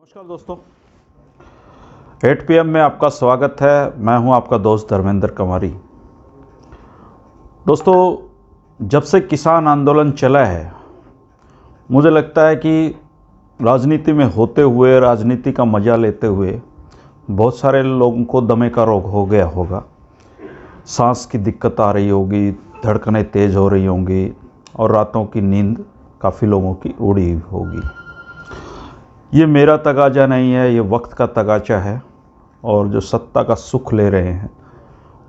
नमस्कार दोस्तों, 8 PM में आपका स्वागत है। मैं हूं आपका दोस्त धर्मेंद्र कमारी। दोस्तों, जब से किसान आंदोलन चला है, मुझे लगता है कि राजनीति में होते हुए, राजनीति का मज़ा लेते हुए बहुत सारे लोगों को दमे का रोग हो गया होगा। सांस की दिक्कत आ रही होगी, धड़कनें तेज़ हो रही होंगी और रातों की नींद काफ़ी लोगों की उड़ी होगी। ये मेरा तगाजा नहीं है, ये वक्त का तगाजा है। और जो सत्ता का सुख ले रहे हैं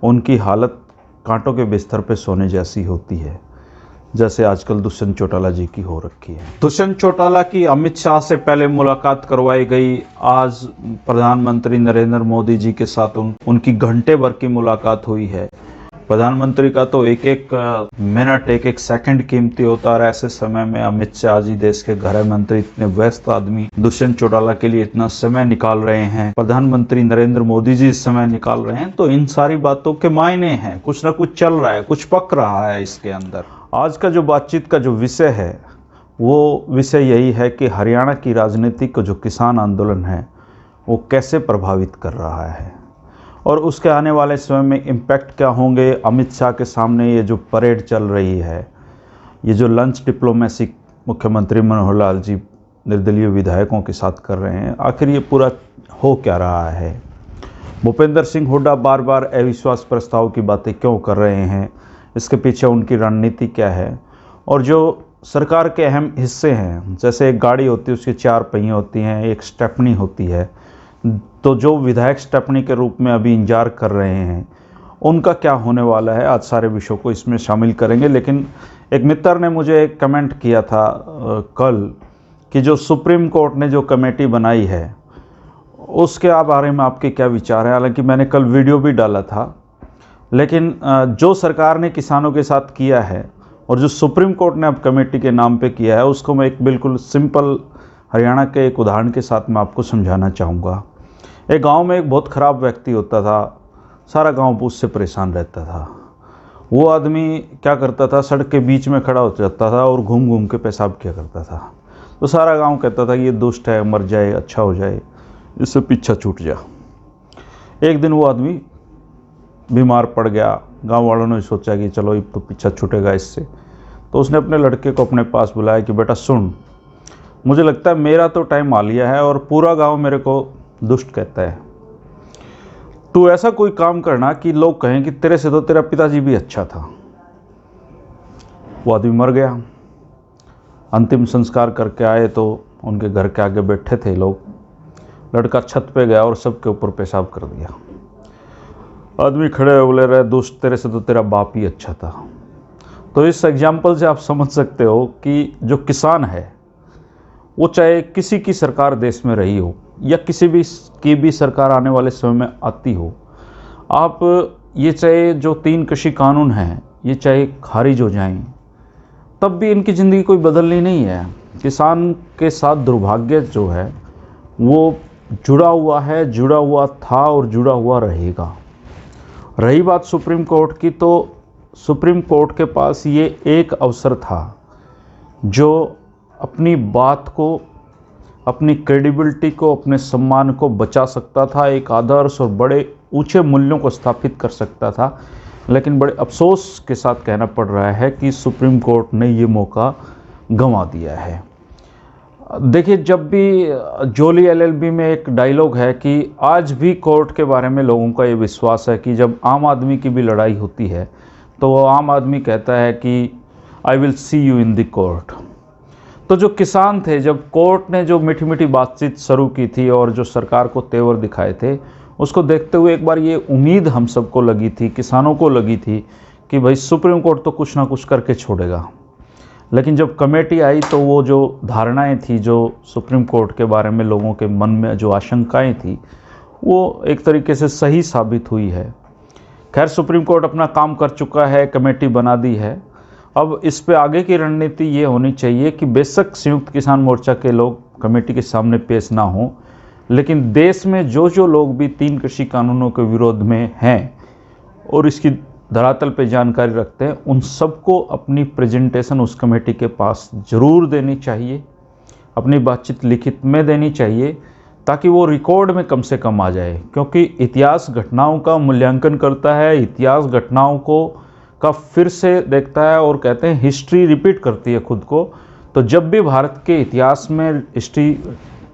उनकी हालत कांटों के बिस्तर पे सोने जैसी होती है, जैसे आजकल दुष्यंत चौटाला जी की हो रखी है। दुष्यंत चौटाला की अमित शाह से पहले मुलाकात करवाई गई। आज प्रधानमंत्री नरेंद्र मोदी जी के साथ उनकी घंटे भर की मुलाकात हुई है। प्रधानमंत्री का तो एक एक मिनट, एक एक सेकंड कीमती होता है। ऐसे समय में अमित शाह जी, देश के गृह मंत्री, इतने व्यस्त आदमी, दुष्यंत चौटाला के लिए इतना समय निकाल रहे हैं। प्रधानमंत्री नरेंद्र मोदी जी इस समय निकाल रहे हैं, तो इन सारी बातों के मायने हैं। कुछ ना कुछ चल रहा है, कुछ पक रहा है इसके अंदर। आज का जो बातचीत का जो विषय है, वो विषय यही है कि हरियाणा की राजनीति को जो किसान आंदोलन है वो कैसे प्रभावित कर रहा है और उसके आने वाले समय में इम्पैक्ट क्या होंगे। अमित शाह के सामने ये जो परेड चल रही है, ये जो लंच डिप्लोमेसी मुख्यमंत्री मनोहर लाल जी निर्दलीय विधायकों के साथ कर रहे हैं, आखिर ये पूरा हो क्या रहा है। भूपेंद्र सिंह हुड्डा बार बार अविश्वास प्रस्ताव की बातें क्यों कर रहे हैं, इसके पीछे उनकी रणनीति क्या है। और जो सरकार के अहम हिस्से हैं, जैसे एक गाड़ी होती है, उसके 4 पहिए होती हैं, एक स्टेपनी होती है, तो जो विधायक स्टेपनी के रूप में अभी इंतजार कर रहे हैं उनका क्या होने वाला है, आज सारे विषयों को इसमें शामिल करेंगे। लेकिन एक मित्र ने मुझे एक कमेंट किया था कल कि जो सुप्रीम कोर्ट ने जो कमेटी बनाई है उसके बारे में आपके क्या विचार हैं। हालांकि मैंने कल वीडियो भी डाला था, लेकिन जो सरकार ने किसानों के साथ किया है और जो सुप्रीम कोर्ट ने अब कमेटी के नाम पे किया है, उसको मैं एक बिल्कुल सिंपल हरियाणा के एक उदाहरण के साथ मैं आपको समझाना चाहूँगा। एक गांव में एक बहुत ख़राब व्यक्ति होता था, सारा गांव उससे परेशान रहता था। वो आदमी क्या करता था, सड़क के बीच में खड़ा हो जाता था और घूम घूम के पेशाब किया करता था। तो सारा गांव कहता था कि ये दुष्ट है, मर जाए, अच्छा हो जाए, इससे पीछा छूट जा। एक दिन वो आदमी बीमार पड़ गया। गांव वालों ने सोचा कि चलो ये तो पीछा छूटेगा इससे। तो उसने अपने लड़के को अपने पास बुलाया कि बेटा सुन, मुझे लगता है मेरा तो टाइम आ लिया है और पूरा गांव मेरे को दुष्ट कहता है। तू ऐसा कोई काम करना कि लोग कहें कि तेरे से तो तेरा पिताजी भी अच्छा था। वो आदमी मर गया। अंतिम संस्कार करके आए तो उनके घर के आगे बैठे थे लोग। लड़का छत पे गया और सबके ऊपर पेशाब कर दिया। आदमी खड़े हो बोले, रहे दुष्ट, तेरे से तो तेरा बाप ही अच्छा था। तो इस एग्जाम्पल से आप समझ सकते हो कि जो किसान है, वो चाहे किसी की सरकार देश में रही हो या किसी भी की भी सरकार आने वाले समय में आती हो, आप ये चाहे जो 3 कृषि कानून हैं ये चाहे खारिज हो जाएं, तब भी इनकी ज़िंदगी कोई बदलनी नहीं है। किसान के साथ दुर्भाग्य जो है वो जुड़ा हुआ है, जुड़ा हुआ था और जुड़ा हुआ रहेगा। रही बात सुप्रीम कोर्ट की, तो सुप्रीम कोर्ट के पास ये एक अवसर था जो अपनी बात को, अपनी क्रेडिबिलिटी को, अपने सम्मान को बचा सकता था, एक आदर्श और बड़े ऊंचे मूल्यों को स्थापित कर सकता था। लेकिन बड़े अफसोस के साथ कहना पड़ रहा है कि सुप्रीम कोर्ट ने ये मौका गंवा दिया है। देखिए, जब भी जोली LLB में एक डायलॉग है कि आज भी कोर्ट के बारे में लोगों का ये विश्वास है कि जब आम आदमी की भी लड़ाई होती है तो वो आम आदमी कहता है कि I will see you in the court. तो जो किसान थे, जब कोर्ट ने जो मीठी मीठी बातचीत शुरू की थी और जो सरकार को तेवर दिखाए थे, उसको देखते हुए एक बार ये उम्मीद हम सबको लगी थी, किसानों को लगी थी कि भाई सुप्रीम कोर्ट तो कुछ ना कुछ करके छोड़ेगा। लेकिन जब कमेटी आई तो वो जो धारणाएं थी, जो सुप्रीम कोर्ट के बारे में लोगों के मन में जो आशंकाएं थी, वो एक तरीके से सही साबित हुई है। खैर, सुप्रीम कोर्ट अपना काम कर चुका है, कमेटी बना दी है। अब इस पे आगे की रणनीति ये होनी चाहिए कि बेशक संयुक्त किसान मोर्चा के लोग कमेटी के सामने पेश ना हो, लेकिन देश में जो जो लोग भी 3 कृषि कानूनों के विरोध में हैं और इसकी धरातल पे जानकारी रखते हैं, उन सबको अपनी प्रेजेंटेशन उस कमेटी के पास ज़रूर देनी चाहिए, अपनी बातचीत लिखित में देनी चाहिए, ताकि वो रिकॉर्ड में कम से कम आ जाए, क्योंकि इतिहास घटनाओं का मूल्यांकन करता है, इतिहास घटनाओं को का फिर से देखता है और कहते हैं हिस्ट्री रिपीट करती है खुद को। तो जब भी भारत के इतिहास में हिस्ट्री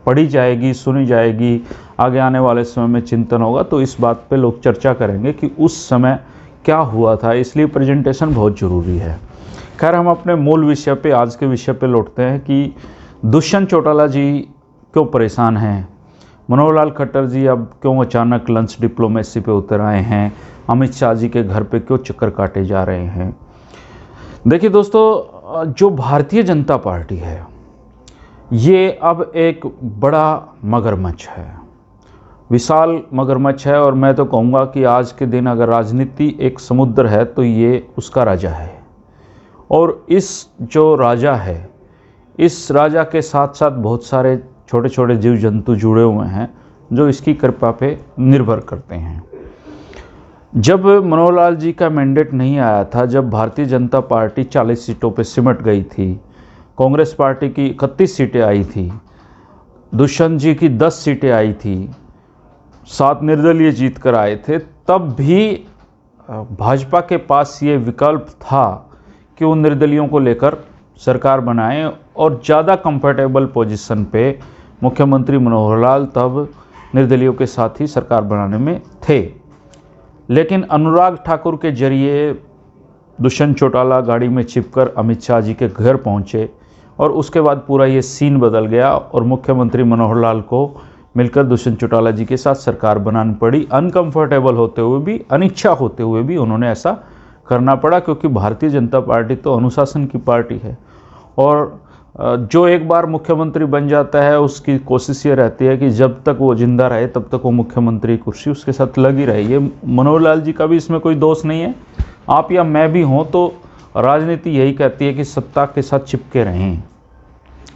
पढ़ी जाएगी, सुनी जाएगी, आगे आने वाले समय में चिंतन होगा, तो इस बात पे लोग चर्चा करेंगे कि उस समय क्या हुआ था। इसलिए प्रेजेंटेशन बहुत ज़रूरी है। खैर, हम अपने मूल विषय पे, आज के विषय पे लौटते हैं कि दुष्यंत चौटाला जी क्यों परेशान हैं, मनोहर लाल खट्टर जी अब क्यों अचानक लंच डिप्लोमेसी पे उतर आए हैं, अमित शाह जी के घर पे क्यों चक्कर काटे जा रहे हैं। देखिए दोस्तों, जो भारतीय जनता पार्टी है ये अब एक बड़ा मगरमच्छ है, विशाल मगरमच्छ है। और मैं तो कहूँगा कि आज के दिन अगर राजनीति एक समुद्र है तो ये उसका राजा है। और इस जो राजा है, इस राजा के साथ साथ बहुत सारे छोटे छोटे जीव जंतु जुड़े हुए हैं जो इसकी कृपा पे निर्भर करते हैं। जब मनोहर लाल जी का मैंडेट नहीं आया था, जब भारतीय जनता पार्टी 40 सीटों पे सिमट गई थी, कांग्रेस पार्टी की 31 सीटें आई थी, दुष्यंत जी की 10 सीटें आई थी, 7 निर्दलीय जीत कर आए थे, तब भी भाजपा के पास ये विकल्प था कि वो निर्दलियों को लेकर सरकार बनाएं और ज़्यादा कंफर्टेबल पोजीशन पे मुख्यमंत्री मनोहर लाल तब निर्दलियों के साथ ही सरकार बनाने में थे। लेकिन अनुराग ठाकुर के जरिए दुष्यंत चौटाला गाड़ी में छिपकर अमित शाह जी के घर पहुंचे और उसके बाद पूरा ये सीन बदल गया और मुख्यमंत्री मनोहर लाल को मिलकर दुष्यंत चौटाला जी के साथ सरकार बनानी पड़ी। अनकंफर्टेबल होते हुए भी, अनिच्छा होते हुए भी उन्होंने ऐसा करना पड़ा, क्योंकि भारतीय जनता पार्टी तो अनुशासन की पार्टी है और जो एक बार मुख्यमंत्री बन जाता है उसकी कोशिश ये रहती है कि जब तक वो जिंदा रहे तब तक वो मुख्यमंत्री कुर्सी उसके साथ लगी रहे। ये मनोहर लाल जी का भी इसमें कोई दोष नहीं है। आप या मैं भी हों तो राजनीति यही कहती है कि सत्ता के साथ चिपके रहें,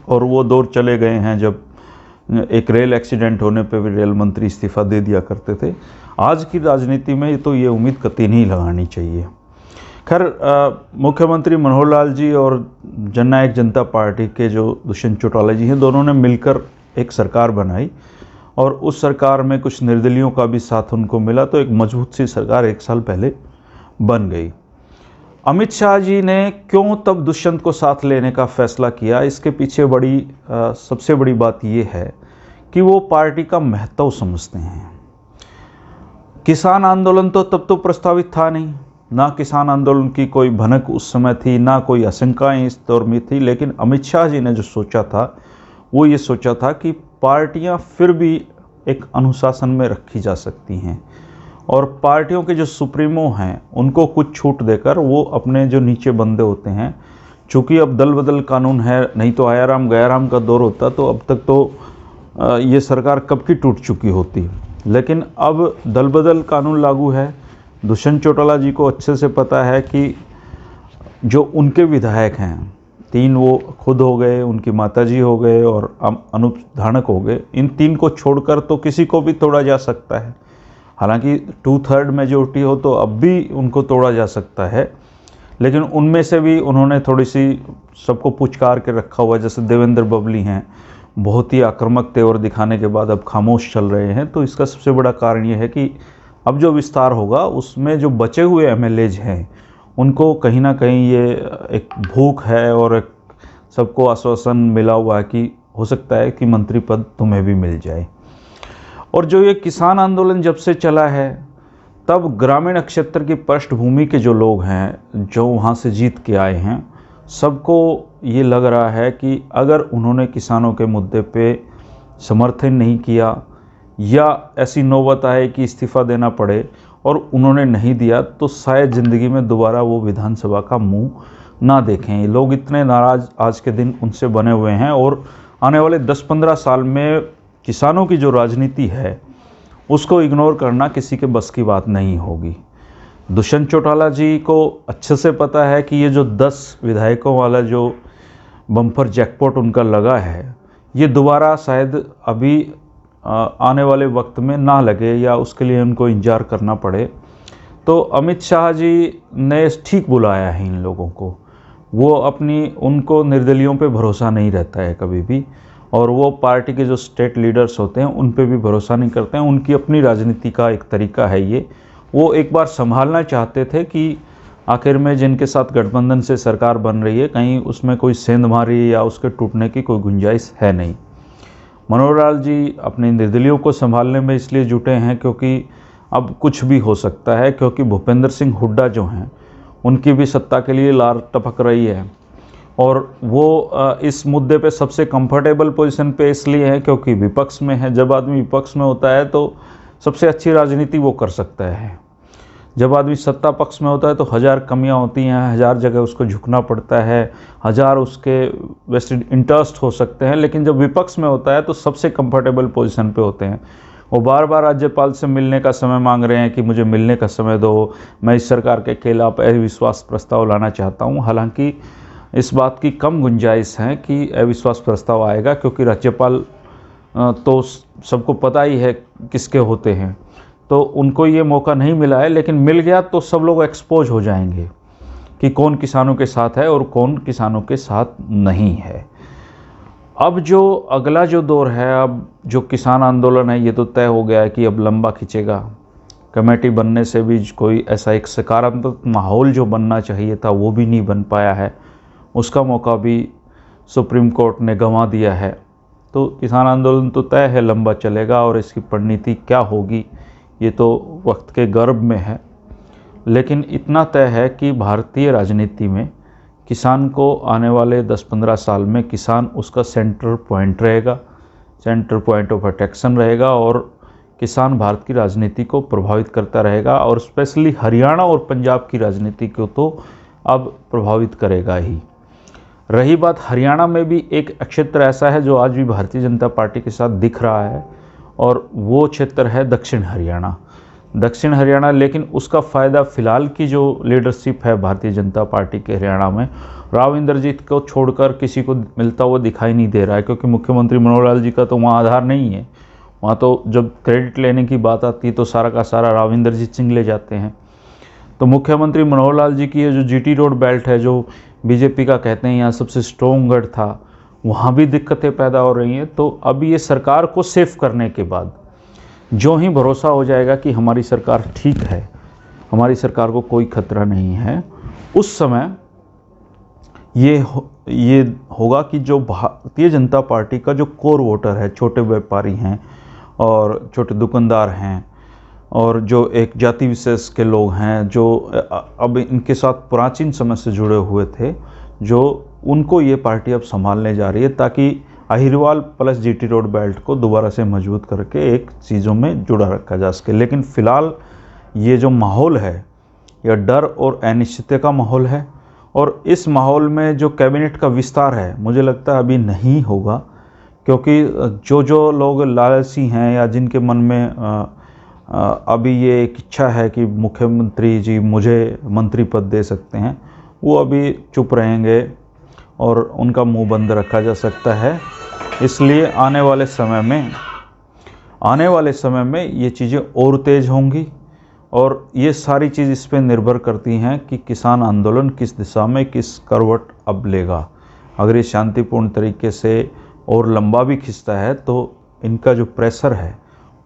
और वो दौर चले गए हैं जब एक रेल एक्सीडेंट होने पे भी रेल मंत्री इस्तीफा दे दिया करते थे। आज की राजनीति में तो ये उम्मीद कतई नहीं लगानी चाहिए। खैर, मुख्यमंत्री मनोहर लाल जी और जननायक जनता पार्टी के जो दुष्यंत चौटाला जी हैं, दोनों ने मिलकर एक सरकार बनाई और उस सरकार में कुछ निर्दलियों का भी साथ उनको मिला, तो एक मजबूत सी सरकार 1 साल पहले बन गई। अमित शाह जी ने क्यों तब दुष्यंत को साथ लेने का फैसला किया, इसके पीछे सबसे बड़ी बात यह है कि वो पार्टी का महत्व समझते हैं। किसान आंदोलन तो तब तो प्रस्तावित था नहीं, ना किसान आंदोलन की कोई भनक उस समय थी, ना कोई आशंकाएं इस दौर में थी। लेकिन अमित शाह जी ने जो सोचा था वो ये सोचा था कि पार्टियां फिर भी एक अनुशासन में रखी जा सकती हैं और पार्टियों के जो सुप्रीमो हैं उनको कुछ छूट देकर वो अपने जो नीचे बंदे होते हैं, चूँकि अब दल बदल कानून है, नहीं तो आयाराम गयाराम का दौर होता तो अब तक तो ये सरकार कब की टूट चुकी होती। लेकिन अब दल बदल कानून लागू है। दुष्यंत चौटाला जी को अच्छे से पता है कि जो उनके विधायक हैं, 3 वो खुद हो गए, उनकी माताजी हो गए और अनूप धानक हो गए, इन 3 को छोड़कर तो किसी को भी तोड़ा जा सकता है। हालांकि 2/3 मेजोरिटी हो तो अब भी उनको तोड़ा जा सकता है, लेकिन उनमें से भी उन्होंने थोड़ी सी सबको पुचकार के रखा हुआ। जैसे देवेंद्र बबली हैं, बहुत ही आक्रामक तेवर दिखाने के बाद अब खामोश चल रहे हैं। तो इसका सबसे बड़ा कारण ये है कि अब जो विस्तार होगा उसमें जो बचे हुए एमएलएज हैं उनको कहीं ना कहीं ये एक भूख है और एक सबको आश्वासन मिला हुआ है कि हो सकता है कि मंत्री पद तुम्हें भी मिल जाए। और जो ये किसान आंदोलन जब से चला है तब ग्रामीण क्षेत्र की पृष्ठभूमि के जो लोग हैं जो वहाँ से जीत के आए हैं, सबको ये लग रहा है कि अगर उन्होंने किसानों के मुद्दे पे समर्थन नहीं किया या ऐसी नौबत आए कि इस्तीफ़ा देना पड़े और उन्होंने नहीं दिया तो शायद ज़िंदगी में दोबारा वो विधानसभा का मुंह ना देखें। लोग इतने नाराज़ आज के दिन उनसे बने हुए हैं और आने वाले 10-15 साल में किसानों की जो राजनीति है उसको इग्नोर करना किसी के बस की बात नहीं होगी। दुष्यंत चौटाला जी को अच्छे से पता है कि ये जो 10 विधायकों वाला जो बम्पर जैकपॉट उनका लगा है, ये दोबारा शायद अभी आने वाले वक्त में ना लगे या उसके लिए उनको इंतजार करना पड़े। तो अमित शाह जी ने ठीक बुलाया है इन लोगों को। वो उनको निर्दलियों पे भरोसा नहीं रहता है कभी भी, और वो पार्टी के जो स्टेट लीडर्स होते हैं उन पे भी भरोसा नहीं करते हैं। उनकी अपनी राजनीति का एक तरीका है ये। वो एक बार संभालना चाहते थे कि आखिर में जिनके साथ गठबंधन से सरकार बन रही है कहीं उसमें कोई सेंधमारी या उसके टूटने की कोई गुंजाइश है नहीं। मनोहर लाल जी अपने निर्दलीयों को संभालने में इसलिए जुटे हैं क्योंकि अब कुछ भी हो सकता है, क्योंकि भूपेंद्र सिंह हुड्डा जो हैं उनकी भी सत्ता के लिए लार टपक रही है और वो इस मुद्दे पे सबसे कंफर्टेबल पोजीशन पे इसलिए है क्योंकि विपक्ष में है। जब आदमी विपक्ष में होता है तो सबसे अच्छी राजनीति वो कर सकता है। जब आदमी सत्ता पक्ष में होता है तो हज़ार कमियां होती हैं, हज़ार जगह उसको झुकना पड़ता है, हज़ार उसके वेस्टेड इंटरेस्ट हो सकते हैं। लेकिन जब विपक्ष में होता है तो सबसे कंफर्टेबल पोजीशन पे होते हैं। वो बार बार राज्यपाल से मिलने का समय मांग रहे हैं कि मुझे मिलने का समय दो, मैं इस सरकार के खिलाफ अविश्वास प्रस्ताव लाना चाहता हूँ। हालांकि इस बात की कम गुंजाइश है कि अविश्वास प्रस्ताव आएगा, क्योंकि राज्यपाल तो सबको पता ही है किसके होते हैं, तो उनको ये मौका नहीं मिला है। लेकिन मिल गया तो सब लोग एक्सपोज हो जाएंगे कि कौन किसानों के साथ है और कौन किसानों के साथ नहीं है। अब जो अगला जो दौर है, अब जो किसान आंदोलन है, ये तो तय हो गया है कि अब लंबा खींचेगा। कमेटी बनने से भी कोई ऐसा एक सकारात्मक माहौल जो बनना चाहिए था वो भी नहीं बन पाया है, उसका मौका भी सुप्रीम कोर्ट ने गंवा दिया है। तो किसान आंदोलन तो तय है लंबा चलेगा और इसकी परिणति क्या होगी ये तो वक्त के गर्भ में है। लेकिन इतना तय है कि भारतीय राजनीति में किसान को आने वाले 10-15 साल में किसान उसका सेंटर पॉइंट रहेगा, सेंटर पॉइंट ऑफ अट्रैक्शन रहेगा और किसान भारत की राजनीति को प्रभावित करता रहेगा और स्पेशली हरियाणा और पंजाब की राजनीति को तो अब प्रभावित करेगा ही। रही बात हरियाणा में भी एक क्षेत्र ऐसा है जो आज भी भारतीय जनता पार्टी के साथ दिख रहा है और वो क्षेत्र है दक्षिण हरियाणा। दक्षिण हरियाणा, लेकिन उसका फ़ायदा फ़िलहाल की जो लीडरशिप है भारतीय जनता पार्टी के हरियाणा में, राव इंद्रजीत को छोड़कर किसी को मिलता हुआ दिखाई नहीं दे रहा है, क्योंकि मुख्यमंत्री मनोहर लाल जी का तो वहाँ आधार नहीं है। वहाँ तो जब क्रेडिट लेने की बात आती है तो सारा का सारा राव इंद्रजीत सिंह ले जाते हैं। तो मुख्यमंत्री मनोहर लाल जी की ये जो जीटी रोड बेल्ट है, जो बीजेपी का कहते हैं यहाँ सबसे स्ट्रॉन्ग गढ़ था, वहाँ भी दिक्कतें पैदा हो रही हैं। तो अब ये सरकार को सेफ करने के बाद जो ही भरोसा हो जाएगा कि हमारी सरकार ठीक है, हमारी सरकार को कोई खतरा नहीं है, उस समय ये होगा कि जो भारतीय जनता पार्टी का जो कोर वोटर है, छोटे व्यापारी हैं और छोटे दुकानदार हैं और जो एक जाति विशेष के लोग हैं जो अब इनके साथ प्राचीन समय से जुड़े हुए थे, जो उनको ये पार्टी अब संभालने जा रही है, ताकि Ahirwal plus GT road belt को दोबारा से मजबूत करके एक चीज़ों में जुड़ा रखा जा सके। लेकिन फ़िलहाल ये जो माहौल है यह डर और अनिश्चितता का माहौल है और इस माहौल में जो कैबिनेट का विस्तार है मुझे लगता है अभी नहीं होगा, क्योंकि जो लोग लालची हैं या जिनके मन में अभी ये एक इच्छा है कि मुख्यमंत्री जी मुझे मंत्री पद दे सकते हैं, वो अभी चुप रहेंगे और उनका मुंह बंद रखा जा सकता है। इसलिए आने वाले समय में ये चीज़ें और तेज़ होंगी और ये सारी चीज़ इस पर निर्भर करती हैं कि किसान आंदोलन किस दिशा में किस करवट अब लेगा। अगर ये शांतिपूर्ण तरीके से और लंबा भी खिंचता है तो इनका जो प्रेशर है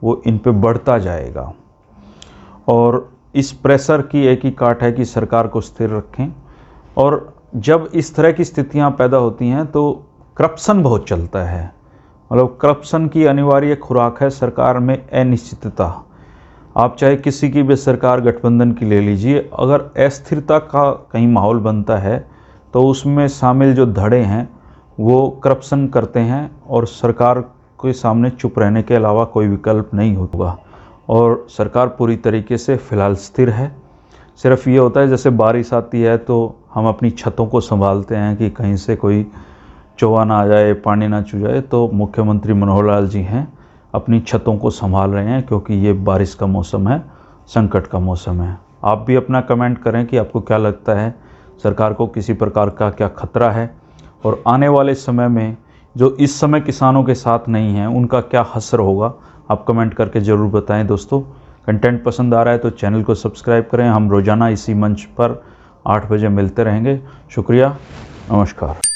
वो इन पे बढ़ता जाएगा और इस प्रेशर की एक ही काट है कि सरकार को स्थिर रखें। और जब इस तरह की स्थितियां पैदा होती हैं तो करप्शन बहुत चलता है, मतलब करप्शन की अनिवार्य खुराक है सरकार में अनिश्चितता। आप चाहे किसी की भी सरकार गठबंधन की ले लीजिए, अगर अस्थिरता का कहीं माहौल बनता है तो उसमें शामिल जो धड़े हैं वो करप्शन करते हैं और सरकार के सामने चुप रहने के अलावा कोई विकल्प नहीं होगा। और सरकार पूरी तरीके से फ़िलहाल स्थिर है। सिर्फ ये होता है जैसे बारिश आती है तो हम अपनी छतों को संभालते हैं कि कहीं से कोई चौवा ना आ जाए, पानी ना चू जाए, तो मुख्यमंत्री मनोहर लाल जी हैं अपनी छतों को संभाल रहे हैं, क्योंकि ये बारिश का मौसम है, संकट का मौसम है। आप भी अपना कमेंट करें कि आपको क्या लगता है, सरकार को किसी प्रकार का क्या खतरा है और आने वाले समय में जो इस समय किसानों के साथ नहीं हैं उनका क्या असर होगा। आप कमेंट करके ज़रूर बताएं। दोस्तों, कंटेंट पसंद आ रहा है तो चैनल को सब्सक्राइब करें। हम रोज़ाना इसी मंच पर 8 बजे मिलते रहेंगे। शुक्रिया, नमस्कार।